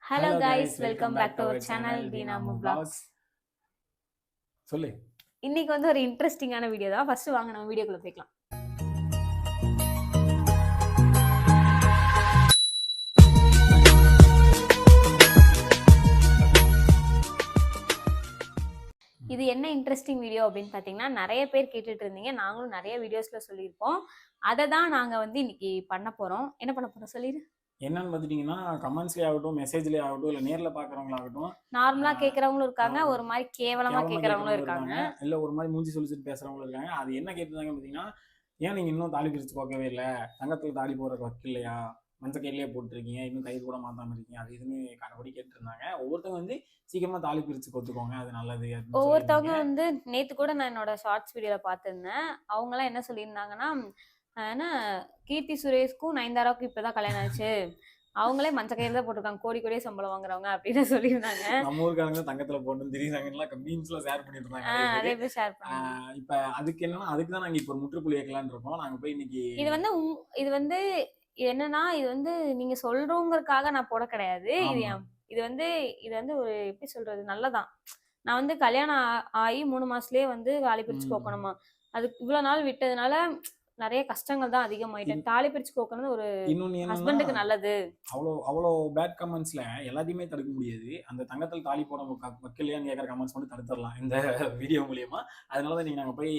Hello guys, welcome back to our channel Dinamu Vlogs. சொல்லு. இன்னைக்கு வந்து ஒரு இன்ட்ரஸ்டிங்கான வீடியோ தான். ஃபர்ஸ்ட் வாங்க நம்ம வீடியோக்குள்ள போய்க்கலாம். இது என்ன இன்ட்ரெஸ்டிங் வீடியோ அப்படின்னு பார்த்தீங்கன்னா, நிறைய பேர் கேட்டுட்டு இருந்தீங்க. நாங்களும் நிறைய வீடியோஸ்ல சொல்லியிருப்போம். அதை தான் நாங்கள் வந்து இன்னைக்கு பண்ண போறோம். என்ன பண்ண போறோம் சொல்லிடு. என்னன்னு பாத்துட்டீங்கன்னா, கமெண்ட்ஸ்லயே ஆகட்டும், மெசேஜ்லயே ஆகட்டும், இல்ல நேர்ல பாக்குறவங்களாகட்டும், நார்மலா கேட்கறவங்களும் இருக்காங்க, ஒரு மாதிரி கேவலமா கேட்கறவங்களும் இருக்காங்க, இல்ல ஒரு மாதிரி மூஞ்சி சொல்லிட்டு பேசுறவங்களும் இருக்காங்க. அது என்ன கேட்டுருந்தாங்க பாத்தீங்கன்னா, ஏன் நீங்க இன்னும் தாலி பிரிச்சு பார்க்கவே இல்லை, தங்கத்துல தாலி போடுறதுக்கு வைக்கலையா, மஞ்சள் கையிலேயே போட்டுருக்கீங்க, இன்னும் கயிறு கூட மாத்தாம இருக்கீங்க, அது இதுன்னு கனபடி கேட்டுருந்தாங்க. ஒவ்வொருத்தவங்க வந்து சீக்கிரமா தாலி பிரிச்சு கொத்துக்கோங்க, அது நல்லது. ஒவ்வொருத்தவங்க வந்து நேத்து கூட நான் என்னோட ஷார்ட்ஸ் வீடியோல பார்த்திருந்தேன். அவங்க எல்லாம் என்ன சொல்லியிருந்தாங்கன்னா, ஏன்னா கீர்த்தி சுரேஷ்க்கும் நயன்தாராவுக்கும் இப்பதான் கல்யாணம் ஆச்சு, அவங்களே மஞ்ச கையில தான் போட்டிருக்காங்க, கோடி கோடியே சம்பளம் வாங்குறவங்க அப்படின்னு சொல்லியிருந்தாங்க. நம்ம ஊருக்காரங்க தங்கத்துல போட்டு திடீர்னு மீம்ஸ்ல ஷேர் பண்ணிட்டு இருந்தாங்க. அதே போய் ஷேர் பண்ணாங்க. இப்ப அதுக்கு என்னன்னா, அதுக்கு தான் நாங்க இப்ப ஒரு முற்றுப்புள்ளி வைக்கலாம்னு இருக்கோம். நாங்க போய் இன்னைக்கு இது வந்து என்னன்னா, இது வந்து நீங்க சொல்றவங்களுக்காக நான் போட கிடையாது. இது வந்து ஒரு எப்படி சொல்றது, நல்லதான். நான் வந்து கல்யாணம் ஆகி 3 மாசத்துலயே வந்து தாலி பிரிச்சு கோக்கணுமா, அதுக்கு இவ்வளவு நாள் விட்டதுனால நிறைய கஷ்டங்கள் தான் அதிகமாயிட்டேன். தாலி பிரிச்சு கோக்கறது ஒரு ஹஸ்பண்டுக்கு நல்லது. அவ்வளோ பேட் கமெண்ட்ஸ்ல எல்லாத்தையுமே தடுக்க முடியாது. அந்த தங்கத்தில் தாலி போட வைக்கலையான்னு கேட்குற கமெண்ட்ஸ் மட்டும் தடுத்துடலாம் இந்த வீடியோ மூலியமா. அதனாலதான் நீங்க நாங்க போய்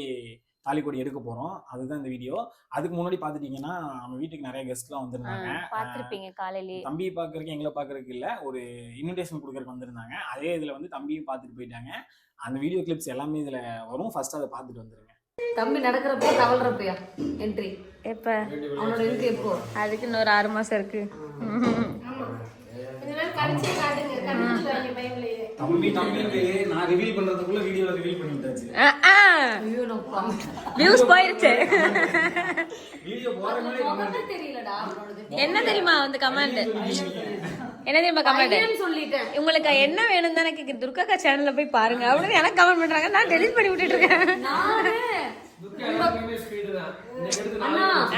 தாலி கொடி எடுக்க போறோம். அதுதான் இந்த வீடியோ. அதுக்கு முன்னாடி பாத்துட்டீங்கன்னா, நம்ம வீட்டுக்கு நிறைய கெஸ்ட்லாம் வந்திருந்தாங்க. பாத்திருப்பீங்க காலையிலேயே. தம்பி பாக்குறதுக்கு எங்களை பாக்குறதுக்கு இல்ல, ஒரு இன்விடேஷன் கொடுக்கறதுக்கு வந்திருந்தாங்க. அதே இதுல வந்து தம்பியும் பாத்துட்டு போயிட்டாங்க. அந்த வீடியோ கிளிப்ஸ் எல்லாமே இதுல வரும். ஃபர்ஸ்ட் அதை பாத்துட்டு வந்துருங்க. தம்பி நடக்கிறப்போ தவழ்றப்பயா என்ட்ரி எப்ப அவனோட என்ட்ரி எப்போ? அதுக்கு இன்னொரு 6 மாசம் இருக்கு. தம்பி நான் ரிவீல் பண்றதுக்குள்ள வீடியோல ரிவீல் பண்ணிட்டாச்சு. வியூஸ் போயிருச்சு. வீடியோ போறதுனாலே கமெண்ட் தெரியலடா. என்ன தெரியுமா வந்து கமெண்ட், என்ன தெரியுமா கமெண்ட், சொல்லிட்டேன் உங்களுக்கு என்ன வேணும் தானே கேக்குது, துர்காக்கா சேனல்ல போய் பாருங்க அப்படின்னு எனக்கு கமெண்ட் பண்றாங்க. நான் டெலிட் பண்ணி விட்டுட்டு இருக்கேன்.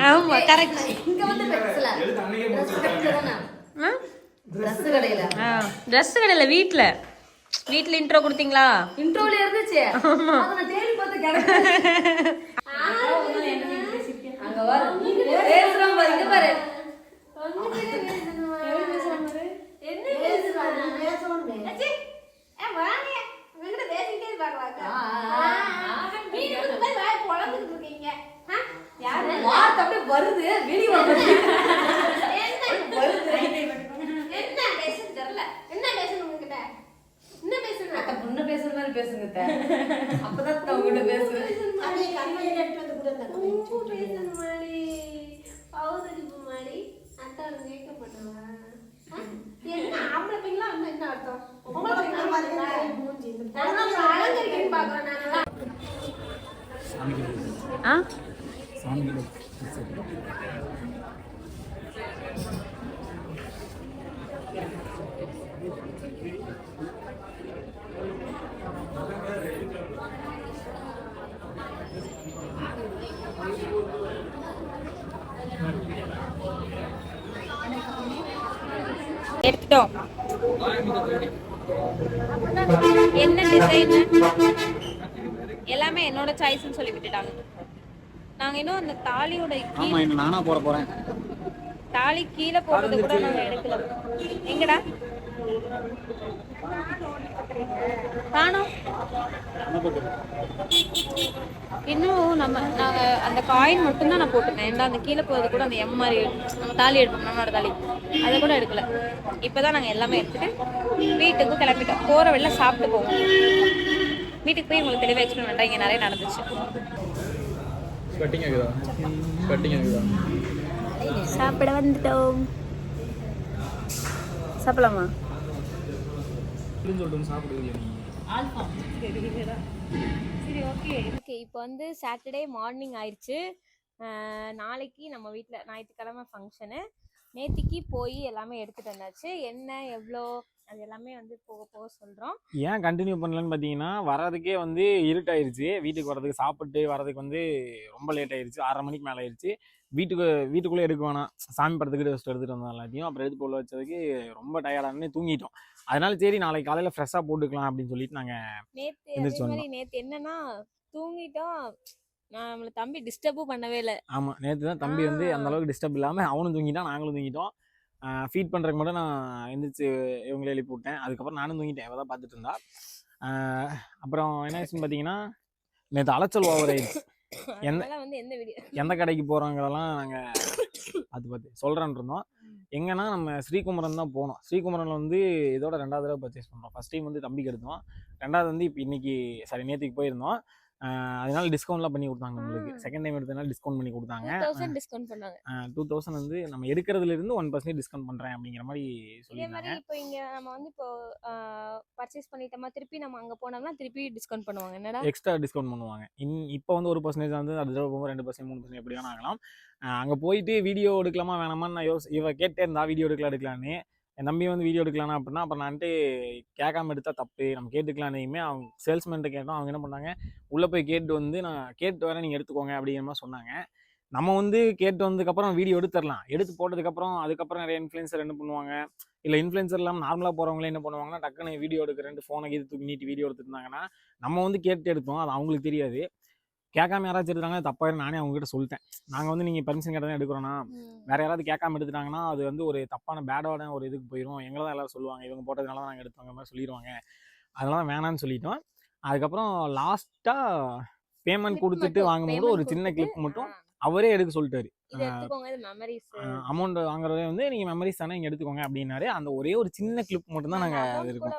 ஆமா கரெக்ட். இங்க வந்து பெட்ஸ்ல Dress கடையில Dress கடையில வீட்ல இன்ட்ரோ கொடுத்தீங்களா? இன்ட்ரோல இருந்துச்சு. அத நான் தேடி பார்த்து கிடைக்கல. அங்க வர பேசுறோம் பாரு, இங்க பாரு. என்ன பேசுறாங்க? பேசணும் அச்சி. வாங்க. உங்ககிட்ட பேசிட்டே பாக்கலாக்கா. நீங்க வந்து வாய் பொளந்துட்டு இருக்கீங்க. யாரு? வார்த்தை அப்படியே வருது, வெளிய வருது. என்ன வருது? என்ன பேசுறது தெரியல. என்ன பேசணும் உங்ககிட்ட? என்ன பேசணும்? அத பொண்ணு பேசுற மாதிரி பேசுங்க அத்தை. அப்பதான் நான் உங்ககிட்ட பேசுறேன். அதே கண்ணை எடுத்து வந்து கூட தரேன். பேசணும் மாடி. பவுதடிப்பு மாடி. அத்தை கேட்க பண்ணுவா. என்ன ஆம்பளை பிள்ளை அங்க என்ன அர்த்தம்? உங்களுக்கு என்ன மாதிரி மூஞ்சி இந்த நான் அலங்கரிக்கன்னு பாக்குறேன் நான். சாமி எடுத்துட்டோம். என்ன டிசைன் எல்லாமே என்னோட சாய்ஸ்னு சொல்லி விட்டுட்டாங்க. நாங்க இன்னும் அந்த தாலியோட நானா போட போறேன். தாலி கீழே போடுறது கூட நாங்க எடுக்கல. எங்கடா காணோம். இன்னும் நாங்க அந்த காயின் மட்டும்தான் நான் போட்டுருந்தேன். அந்த கீழே போறது கூட அந்த எம் மாதிரி நம்ம தாலி எடுப்போம், நம்மளோட தாலி, அதை கூட எடுக்கல. இப்பதான் நாங்க எல்லாமே எடுத்துட்டு வீட்டுக்கும் கிளம்பிட்டோம். போற வெளில சாப்பிட்டு போவோம். வீட்டுக்கு போய் உங்களுக்கு தெளிவாக எக்ஸ்பிளைன் பண்றேன். இங்க நிறைய நடந்துச்சு. சாப்பிட வந்துட்டோம். சாப்பிடலாமா? சரி ஓகே. இப்போ வந்து சாட்டர்டே மார்னிங் ஆயிடுச்சு. நாளைக்கு நம்ம வீட்டில் ஞாயிற்றுக்கிழமை ஃபங்க்ஷனு. நேத்திக்கு போய் எல்லாமே எடுத்துட்டு வந்தாச்சு. என்ன எவ்வளோ அது எல்லாமே வந்து போக போக சொல்கிறோம். ஏன் கண்டினியூ பண்ணலன்னு பார்த்தீங்கன்னா, வரதுக்கே வந்து இருட்டாயிருச்சு. வீட்டுக்கு வரதுக்கு சாப்பிட்டு வரதுக்கு வந்து ரொம்ப லேட் ஆயிடுச்சு. 6:30 மணிக்கு மேலே ஆயிடுச்சு. வீட்டுக்குள்ளே எடுக்க வேணாம், சாமி படத்துக்கிட்ட ஃபஸ்ட்டு எடுத்துகிட்டு வந்தோம் எல்லாத்தையும். அப்புறம் எடுத்து உள்ள வச்சதுக்கு ரொம்ப டயர்டானே தூங்கிட்டோம். அதனால சரி நாளைக்கு காலையில் ஃப்ரெஷ்ஷாக போட்டுக்கலாம் அப்படின்னு சொல்லிட்டு நாங்கள் நேத்து அதே எந்திரிச்சு மாதிரி வந்தோம். நேத்து என்னன்னா தூங்கிட்டோம். நம்மள தம்பி டிஸ்டர்பும் பண்ணவே இல்லை. ஆமாம், நேற்று தான் தம்பி வந்து அந்த அளவுக்கு டிஸ்டர்ப் இல்லாமல் அவனும் தூங்கிட்டான், நாங்களும் தூங்கிட்டோம். ஃபீட் பண்ணுறதுக்கு மட்டும் நான் எந்திரிச்சு இவங்களே எழுப்பி விட்டேன். அதுக்கப்புறம் நானும் தூங்கிட்டேன், இவ தான் பார்த்துட்டு இருந்தா. அப்புறம் என்ன ஆச்சுன்னு பார்த்தீங்கன்னா, நேற்று அலைச்சல் ஓவர் ஆயிடுச்சு. அதனால வந்து எந்த வீடியோ எந்த கடைக்கு போகிறோங்கிறதெல்லாம் நாங்கள் பார்த்து சொல்கிறேன் இருந்தோம். எங்கன்னா நம்ம ஸ்ரீகுமரன் தான் போனோம். ஸ்ரீகுமரனில் வந்து இதோட 2வது தடவை பர்ச்சேஸ் பண்ணுறோம். ஃபஸ்ட் டைம் வந்து தம்பிக்கு எடுத்தோம், 2வது வந்து இப்போ இன்னைக்கு நேற்றுக்கு போயிருந்தோம். அதனால டிஸ்கவுண்ட்லாம் பண்ணி கொடுத்தாங்க உங்களுக்கு. செகண்ட் டைம் எடுத்ததுனால டிஸ்கவுண்ட் பண்ணி கொடுத்தாங்க. 2000 டிஸ்கவுண்ட் பண்ணாங்க. 2000 வந்து நம்ம எடுக்கிறதுலேருந்து 1% டிஸ்கவுண்ட் பண்ணுறேன் அப்படிங்கிற மாதிரி இதே மாதிரி சொல்லியிருந்தாங்க. இப்போ இங்க நம்ம வந்து இப்போ பர்ச்சேஸ் பண்ணிட்டோமா, திருப்பி நம்ம அங்க போனோம்னா திருப்பி டிஸ்கவுண்ட் பண்ணுவாங்க. என்னடா எக்ஸ்ட்ரா டிஸ்கவுண்ட் பண்ணுவாங்க. இப்போ வந்து 1% வந்து அடுத்த தடவை போகும்போது 2%, 3% எப்படி வேணா ஆகலாம். அங்கே போயிட்டு வீடியோ எடுக்கலாமா வேணாமான்னு நான் இவ கேட்டே இருந்தா வீடியோ எடுக்கலான்னு. என் தம்பி வந்து வீடியோ எடுக்கலாம்னா அப்படின்னா அப்புறம் நான்ட்டு கேட்காம எடுத்தால் தப்பு, நம்ம கேட்டுக்கலான்னையுமே அவங்க சேல்ஸ்மேன்ட்ட கேட்டோம். அவங்க என்ன பண்ணாங்க, உள்ளே போய் கேட்டு வந்து நான் கேட்டு வரேன் நீங்கள் எடுத்துக்கோங்க அப்படிங்கிற மாதிரி சொன்னாங்க. நம்ம வந்து கேட்டு வந்ததுக்கப்புறம் வீடியோ எடுத்துடலாம். எடுத்து போட்டதுக்கப்புறம் அதுக்கப்புறம் நிறைய இன்ஃப்ளூயன்சர் என்ன பண்ணுவாங்க, இல்லை இன்ஃப்ளூயன்சர் இல்லாமல் நார்மலாக போகிறவங்களே என்ன பண்ணுவாங்கன்னா, டக்குன்னு வீடியோ எடுக்கிறேன்ட்டு ஃபோனை கீது தூக்கி நீட்டி வீடியோ எடுத்துருந்தாங்கன்னா நம்ம வந்து கேட்டு எடுத்தோம், அது அவங்களுக்கு தெரியாது. கேட்காம யாராச்சும் எடுத்துட்டாங்க தப்பாயிரும். நானே அவங்ககிட்ட சொல்லிட்டேன், நாங்கள் வந்து நீங்கள் பர்மிஷன் கேட்டால் தான் எடுக்கிறோன்னா, வேற யாராவது கேட்காம எடுத்துட்டாங்கன்னா அது வந்து ஒரு தப்பான பேடான ஒரு இதுக்கு போயிடும். எங்களை தான் எல்லாரும் சொல்லுவாங்க, இவங்க போட்டதுனால தான் நாங்கள் எடுத்தோங்க மாதிரி சொல்லிடுவாங்க. அதனால தான் வேணான்னு சொல்லிட்டோம். அதுக்கப்புறம் லாஸ்ட்டாக பேமெண்ட் கொடுத்துட்டு வாங்கும்போது ஒரு சின்ன கிளிப் மட்டும் அவரே எடுக்க சொல்லிட்டாரு. அமௌண்ட் வாங்குறதே வந்து நீங்கள் மெமரிஸ் தானே இங்கே எடுத்துக்கோங்க அப்படின்னாரு. அந்த ஒரே ஒரு சின்ன கிளிப் மட்டும் தான் நாங்கள் இருக்கோம்,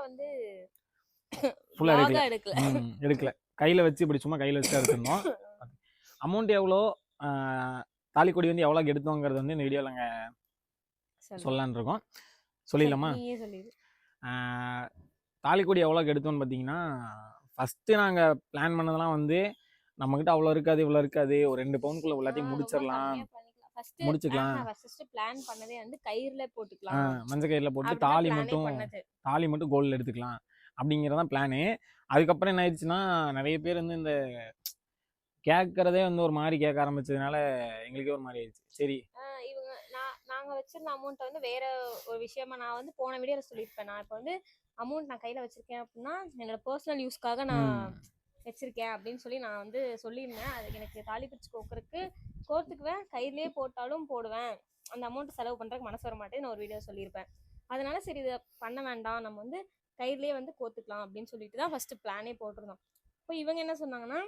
ஃபுல்லாக எடுக்கல. கையில் வச்சு இப்படி சும்மா கையில் வச்சு எடுத்துருந்தோம். அமௌண்ட் எவ்வளோ, தாலிக்கொடி வந்து எவ்வளோக்கு எடுத்தோங்கிறது வந்து இந்த வீடியோவில் நாங்கள் சொல்லலான்னு இருக்கோம். சொல்லிடலாமா? தாலிக்கொடி எவ்வளோக்கு எடுத்தோன்னு பார்த்தீங்கன்னா, ஃபஸ்ட்டு நாங்கள் பிளான் பண்ணதெல்லாம் வந்து நம்மக்கிட்ட அவ்வளோ இருக்காது, இவ்வளோ இருக்காது, ஒரு 2 பவுனுக்குள்ள எல்லாத்தையும் முடிச்சிடலாம், முடிச்சுக்கலாம். மஞ்சள் கயிறில் போட்டு தாலி மட்டும் கோல்டில் எடுத்துக்கலாம் அப்படிங்கிறதான் பிளானு. அதுக்கப்புறம் என்ன ஆயிடுச்சுன்னா, நிறைய பேர் வந்து இந்த கேட்கறதே வந்து ஒரு மாதிரி கேட்க ஆரம்பிச்சதுனால எங்களுக்கே ஒரு மாதிரி ஆயிடுச்சு. சரி நாங்க வச்சிருந்த அமௌண்ட் வந்து வேற ஒரு விஷயமா நான் வந்து போன வீடியோல சொல்லியிருப்பேன். நான் இப்போ வந்து அமௌண்ட் நான் கையில வச்சிருக்கேன் அப்படின்னா என்னோட பர்சனல் யூஸ்க்காக நான் வச்சிருக்கேன் அப்படின்னு சொல்லி நான் வந்து சொல்லியிருந்தேன். அதுக்கு எனக்கு தாலி பிரிச்சு கோர்த்துக்குவேன், கையிலே போட்டாலும் போடுவேன், அந்த அமௌண்ட் செலவு பண்றதுக்கு மனசு வர மாட்டேன்னு நான் ஒரு வீடியோ சொல்லியிருப்பேன். அதனால சரி இதை பண்ண வேண்டாம், நம்ம வந்து கையிலே வந்து கோத்துக்கலாம் அப்படின்னு சொல்லிட்டு தான் ஃபர்ஸ்ட் பிளானே போட்டிருந்தோம். இப்போ இவங்க என்ன சொன்னாங்கன்னா,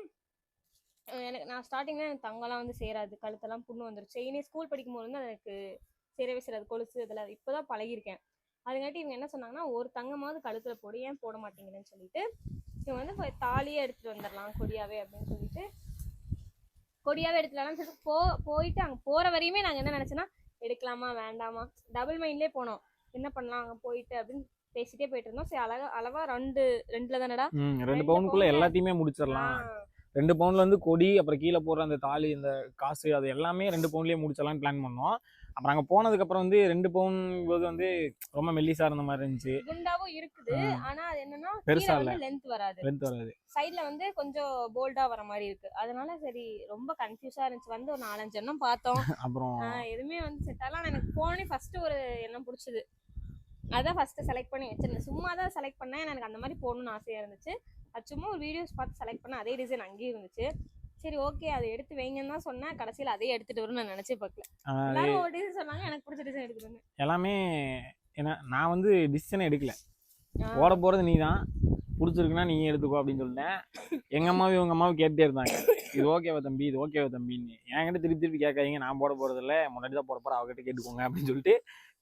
நான் ஸ்டார்டிங்ல எனக்கு தங்கம்லாம் வந்து சேராது, கழுத்தெல்லாம் புண்ணு வந்துருச்சு. செயினே ஸ்கூல் படிக்கும் போது வந்து எனக்கு சேரவே சேராது, கொலுசு இதெல்லாம் இப்போதான் பழகிருக்கேன். அதுங்காட்டி இவங்க என்ன சொன்னாங்கன்னா, ஒரு தங்கமாவது கழுத்துல போடு, ஏன் போட மாட்டேங்கிறேன்னு சொல்லிட்டு இவங்க வந்து தாலியே எடுத்துட்டு வந்துடலாம் கொடியாவே அப்படின்னு சொல்லிட்டு கொடியாவே எடுத்துடலாம்னு சொல்லிட்டு போயிட்டு அங்கே போற வரையுமே நாங்கள் என்ன நினைச்சோன்னா, எடுக்கலாமா வேண்டாமா டபுள் மைண்ட்லேயே போனோம், என்ன பண்ணலாம் அங்கே போயிட்டு அப்படின்னு பேசிட்டே போயிட்டு இருந்தோம். சரி அளவா 2 தானடா, 2 பவுனுக்குள்ள எல்லாத்தையுமே முடிச்சிடலாம். 2 பவுன்ல வந்து கொடி, அப்புறம் கீழே போடுற அந்த தாலி, இந்த காசு, அது எல்லாமே 2 பவுன்லேயே முடிச்சிடலாம்னு பிளான் பண்ணோம். அப்புறம் அங்கே போனதுக்கப்புறம் வந்து 2 பவுன் போது வந்து ரொம்ப மெல்லிசா இருந்த மாதிரி இருந்துச்சு. குண்டாவும் இருக்குது, ஆனா அது என்னன்னா பெருசா இல்ல, லென்த் வராது, சைடுல வந்து கொஞ்சம் போல்டா வர மாதிரி இருக்கு. அதனால சரி ரொம்ப கன்ஃபியூஸா இருந்துச்சு. வந்து ஒரு 4-5 எண்ணம் பார்த்தோம், அப்புறம் எதுவுமே வந்து செட் ஆகல. ஆனா எனக்கு போனே ஃபர்ஸ்ட் ஒரு எண்ணம் பிடிச்சது, அதான் ஃபர்ஸ்ட் செலக்ட் பண்ணி வச்சிருந்தேன். சும்மா தான் செலக்ட் பண்ணேன், எனக்கு அந்த மாதிரி போகணும்னு ஆசையா இருந்துச்சு. அது சும்மா ஒரு வீடியோஸ் பார்த்து செலக்ட் பண்ண அதே டிசைன் அங்கேயே இருந்துச்சு. சரி ஓகே அதை எடுத்து வைங்கன்னு தான் சொன்னேன், கடைசியில் அதே எடுத்துட்டு வரும்னு நான் நினைச்சே பார்க்கல. எல்லாரும் ஒரு டிசைன் சொன்னாங்க, எனக்கு பிடிச்ச டிசைன் எடுத்துட்டு வந்தேன். எல்லாமே ஏன்னா நான் வந்து டிசிஷனே எடுக்கல, ஓட போறது நீ தான், பிடிச்சிருக்குன்னா நீ எடுத்துக்கோ அப்படின்னு சொல்லிட்டேன். எங்க அம்மாவும் இவங்க அம்மாவும் கேட்டே இருந்தாங்க, இது ஓகேவா தம்பி, இது ஓகேவா தம்பின்னு. என்கிட்ட திருப்பி கேட்காதீங்க, நான் போட போறது இல்லை, முன்னாடி தான் போட போறேன், அவகிட்ட கேட்டுக்கோங்க அப்படின்னு சொல்லிட்டு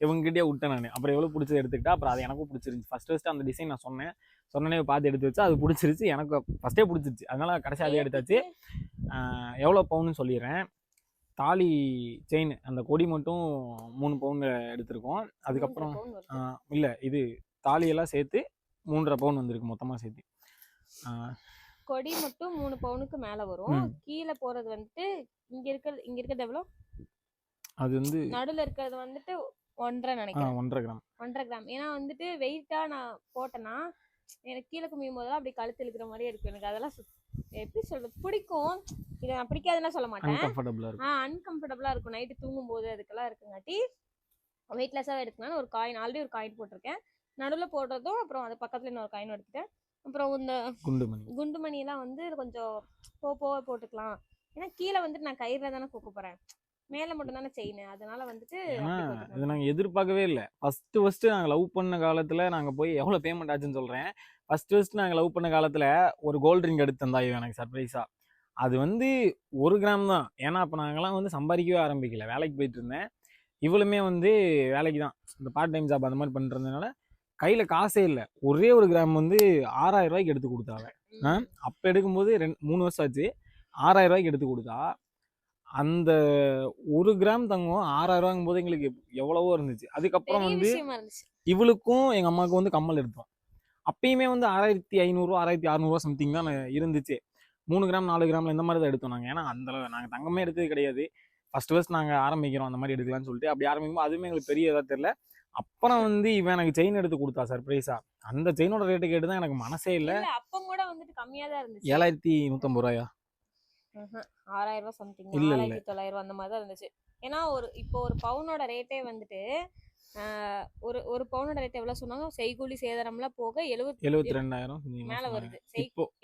இவங்ககிட்டயே விட்டேன் நான். அப்புறம் எவ்வளோ பிடிச்சது எடுத்துக்கிட்டா, அப்புறம் அது எனக்கும் பிடிச்சிருந்துச்சு. ஃபர்ஸ்ட் அந்த டிசைன் நான் சொன்னே பார்த்து எடுத்து வச்சு அது பிடிச்சிருச்சு, எனக்கு ஃபர்ஸ்டே பிடிச்சிருச்சு. அதனால கடைசி அதே எடுத்தாச்சு. எவ்வளோ பவுன்னு சொல்லிடுறேன். தாலி செயின் அந்த கொடி மட்டும் 3 பவுன் எடுத்திருக்கோம். அதுக்கப்புறம் இல்லை இது தாலியெல்லாம் சேர்த்து 3.5 பவுன் வந்திருக்கு மொத்தமாக சேர்த்து. கொடி மட்டும் 3 பவுனுக்கு மேலே வரும். கீழே போகிறது வந்துட்டு இங்கே இருக்கிறது எவ்வளோ, அது வந்து நடுவில் இருக்கிறது வந்துட்டு 1.5 நினைக்கிறேன், 1.5 கிராம். ஏன்னா வந்துட்டு வெயிட்டாக நான் போட்டேன்னா எனக்கு கீழே குமியும் போதெல்லாம் அப்படி கழுத்து இழுக்கிற மாதிரியே இருக்கும். எனக்கு அதெல்லாம் எப்படி சொல்றது பிடிக்கும். இதை நான் பிடிக்காதுன்னா சொல்ல மாட்டேன். அன்கம்ஃபர்டபுளா இருக்கும். அன்கம்ஃபர்டபுளா இருக்கும் நைட்டு தூங்கும்போது, அதுக்கெல்லாம் இருக்குங்காட்டி வெயிட்லெஸ்ஸாக எடுக்கணும்னு ஒரு காயின் ஆல்ரெடி ஒரு காயின் போட்டிருக்கேன். நடுவில் போடுறதும் அப்புறம் அது பக்கத்தில் இன்னொரு காயின் எடுத்துட்டேன். அப்புறம் இந்த குண்டு மணியெல்லாம் வந்து கொஞ்சம் போக போட்டுக்கலாம். ஏன்னா கீழே வந்துட்டு நான் கயிறுல தானே கோக்க போறேன், மேலே மட்டும் தானே செயின். அதனால வந்துட்டு இது நாங்கள் எதிர்பார்க்கவே இல்லை. ஃபர்ஸ்ட் நாங்கள் லவ் பண்ண காலத்தில் நாங்கள் போய் எவ்வளோ பேமெண்ட் ஆச்சுன்னு சொல்கிறேன். ஃபர்ஸ்ட் நாங்கள் லவ் பண்ண காலத்தில் ஒரு கோல்டு ரிங் எடுத்து தந்தா எனக்கு சர்ப்ரைஸாக. அது வந்து 1 கிராம் தான். ஏன்னா அப்போ நாங்களாம் வந்து சம்பாதிக்கவே ஆரம்பிக்கல, வேலைக்கு போயிட்டு இருந்தேன். இவளுமே வந்து வேலைக்கு தான், இந்த பார்ட் டைம் ஜாப் அந்த மாதிரி பண்ணுறதுனால கையில் காசே இல்லை. ஒரே 1 கிராம் வந்து 6000 ரூபாய்க்கு எடுத்து கொடுத்தாங்க. அப்போ எடுக்கும்போது 3 வருஷம் ஆச்சு. 6000 ரூபாய்க்கு எடுத்து கொடுத்தா, அந்த 1 கிராம் தங்கம் 6000 ரூபாங்கும் போது எங்களுக்கு எவ்வளவோ இருந்துச்சு. அதுக்கப்புறம் வந்து இவளுக்கும் எங்கள் அம்மாவுக்கும் வந்து கம்மல் எடுத்தோம். அப்பயுமே வந்து 6500 6600 சம்திங் தான் இருந்துச்சு. 3 கிராம் 4 கிராம்ல இந்த மாதிரி தான் எடுத்தோம் நாங்கள். ஏன்னா அந்த நாங்கள் தங்கமே எடுத்தது கிடையாது. ஃபர்ஸ்ட் நாங்கள் ஆரம்பிக்கிறோம் அந்த மாதிரி எடுக்கலாம்னு சொல்லிட்டு அப்படி ஆரம்பிக்கும்போது அதுவுமே எங்களுக்கு பெரிய இதாக தெரியல. அப்புறம் வந்து இவன் எனக்கு செயின் எடுத்து கொடுத்தா சர்ப்ரைஸா. அந்த செயினோட ரேட்டு கேட்டு தான் எனக்கு மனசே இல்லை. அப்போ கூட வந்துட்டு கம்மியாக தான் இருந்துச்சு. 7150 ரூபாயா? 6000 ரூபாய் சம்திங், 6900 அந்த மாதிரி தான் இருந்துச்சு. ஏன்னா இப்போ ஒரு பவுனோட ரேட்டே வந்துட்டு ஒரு பவுனோட ரேட் எவ்வளவு சொன்னாங்க, செய்கூலி சேதாரம்லாம் போக 72000 மேல வருது.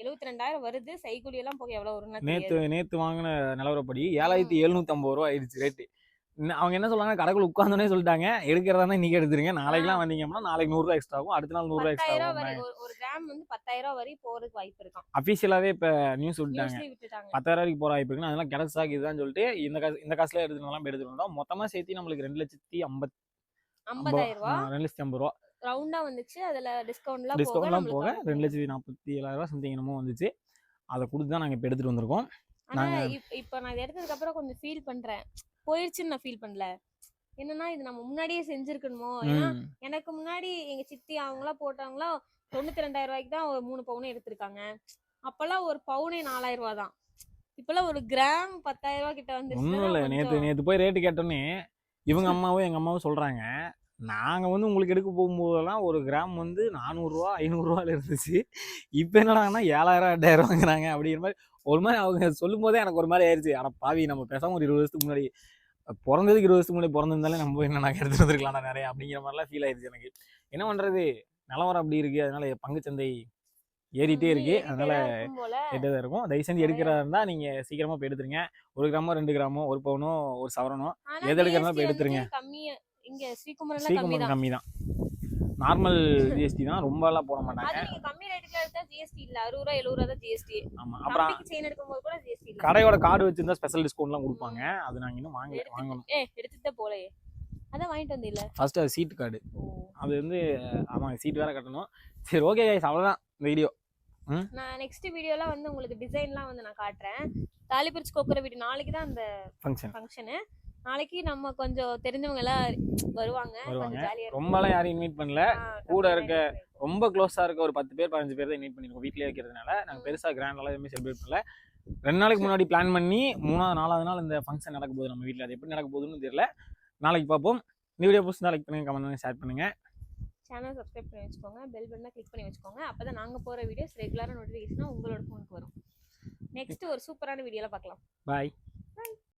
72000 வருது, செய்கூலி எல்லாம் போக எவ்வளவு வரும்னா நேத்து வாங்கின நிலவரப்படி 7750 ரூபா ஆயிடுச்சு ரேட்டு. அவங்க என்ன சொல்றாங்க, கடைக்குள்ள உட்கார்ந்தோனே சொல்லிட்டாங்க, எடுக்கிறதா இன்னைக்கு எடுத்துருங்க, நாளைக்குலாம் வந்தீங்கன்னா நாளைக்கு 100 ரூபா எக்ஸ்ட்ரா ஆகும், அடுத்த நாள் 100 ரூபா எக்ஸ்ட்ரா ஆகும். ஒரு கிராம் வந்து 10000 வரை போறதுக்கு வாய்ப்பு இருக்கும். அபிஷியலாவே இப்ப நியூஸ் விட்டாங்க 10000 வரைக்கும் போற வாய்ப்பு இருக்குன்னு. அதெல்லாம் கிடைச்சா இதுதான் சொல்லிட்டு இந்த காசுல எடுத்துக்கலாம் எடுத்துட்டு வந்தோம். மொத்தமா சேர்த்து நம்மளுக்கு 2,50,000 ரூபா ரவுண்டா வந்துச்சு. அதுல டிஸ்கவுண்ட்லாம் போக 2,47,000 ரூபா சம்திங் என்னமோ வந்துச்சு. அதை கொடுத்து தான் நாங்க இப்ப எடுத்துட்டு வந்திருக்கோம். இப்ப நான் இதை எடுத்ததுக்கு அப்புறம் கொஞ்சம் ஃபீல் பண்றேன், போயிடுச்சுன்னு நான் ஃபீல் பண்ணல. என்னன்னா இது நம்ம முன்னாடியே செஞ்சிருக்கணுமோ. ஏன்னா எனக்கு முன்னாடி எங்க சித்தி அவங்களாம் போட்டவங்களாம் 92,000 ரூபாய்க்கு தான் ஒரு 3 பவுன் எடுத்திருக்காங்க. அப்பெல்லாம் ஒரு பவுனே 4000 ரூபா தான். இப்பெல்லாம் ஒரு கிராம் 10,000 ரூபாய் கிட்ட வந்து. ஒன்றும் இல்லை, நேற்று போய் ரேட்டு கேட்டோன்னே இவங்க அம்மாவும் எங்கள் அம்மாவும் சொல்கிறாங்க, நாங்கள் வந்து உங்களுக்கு எடுக்க போகும்போதெல்லாம் 1 கிராம் வந்து 400 ரூபா 500 ரூபாயில் இருந்துச்சு, இப்போ என்னடாங்கன்னா 7000 8000 வாங்குறாங்க அப்படிங்கிற மாதிரி. ஒரு மாதிரி அவங்க சொல்லும் போதே எனக்கு ஒரு மாதிரி ஆயிடுச்சு. ஆனால் பாவி, நம்ம பேசாமல் ஒரு 20 வருஷத்துக்கு முன்னாடி பிறந்ததுக்கு 20 வருஷத்துக்கு முன்னாடி பிறந்திருந்தாலே நம்ம என்ன நாங்கள் எடுத்துகிட்டு வந்துருக்கலாம் நிறைய அப்படிங்கிற மாதிரிலாம் ஃபீல் ஆயிடுச்சு எனக்கு. என்ன பண்ணுறது, நிலவரம் அப்படி இருக்குது. அதனால பங்குச்சந்தை ஏறிட்டே இருக்கு, அதனால தான் இருக்கும். தயவு செஞ்சு எடுக்கிறதா இருந்தா நீங்க சீக்கிரமா போய் எடுத்துருங்க. 1 கிராமோ 2 கிராமோ 1 பவுனோ 1 சவரனோ எது எடுக்கிறதா போய் எடுத்துருங்க. ஸ்ரீகுமரன் கம்மி தான், நார்மல் ஜிஎஸ்டி தான், ரொம்ப எல்லாம் போட மாட்டாங்க. ஆமா, அப்புறம் கடையோட கார்டு வச்சிருந்தா ஸ்பெஷல் டிஸ்கவுண்ட்லாம் கொடுப்பாங்க. அது நாங்க இன்னும் வாங்கணும். எடுத்துட்டு போலே அதான் வாங்கிட்டு வந்தீல்ல ஃபர்ஸ்ட் அது சீட் கார்டு, அது வந்து ஆமா சீட் வேற கட்டணும். சரி ஓகே गाइस, அவ்வளவுதான் இந்த வீடியோ. நான் நெக்ஸ்ட் வீடியோல வந்து உங்களுக்கு டிசைன்லாம் வந்து நான் காட்டுறேன். தாலி பிரிச்சு கோக்குற வீடியோ நாளைக்கு தான் அந்த ஃபங்க்ஷன். நாளைக்கு நம்ம கொஞ்சம் தெரிஞ்சவங்க எல்லாம் வருவாங்க. ரொம்பலாம் யாரையும் இன்வைட் பண்ணல, கூட இருக்க ரொம்ப க்ளோஸா இருக்க ஒரு 10 பேர் 15 பேர் தான் இன்வைட் பண்ணிருக்கோம். வீட்லயே வைக்கிறதுனால நாங்க பெருசா கிராண்டாலாம் எதுவுமே செலிப்ரேட் பண்ணல. 2 நாளைக்கு முன்னாடி பிளான் பண்ணி 3வது 4வது நாள் இந்த ஃபங்க்ஷன் நடக்க போகுது நம்ம வீட்டில். அது எப்படி நடக்க போகுதுன்னு தெரியல, நாளைக்கு பார்ப்போம். இந்த வீடியோ பிடிச்சிருந்தா லைக் பண்ணுங்க, கமெண்ட் பண்ணுங்க, ஷேர் பண்ணுங்க. சேனல் சப்ஸ்கிரைப் பண்ணி வச்சுக்கோங்க, பெல் பட்டனை கிளிக் பண்ணி வச்சுக்கோங்க. அப்பதான் நாங்க போற வீடியோஸ் ரெகுலரா நோட்டிஃபிகேஷனா உங்களோட ஃபோனுக்கு வரும். நெக்ஸ்ட் ஒரு சூப்பரான வீடியோல பார்க்கலாம். பாய்.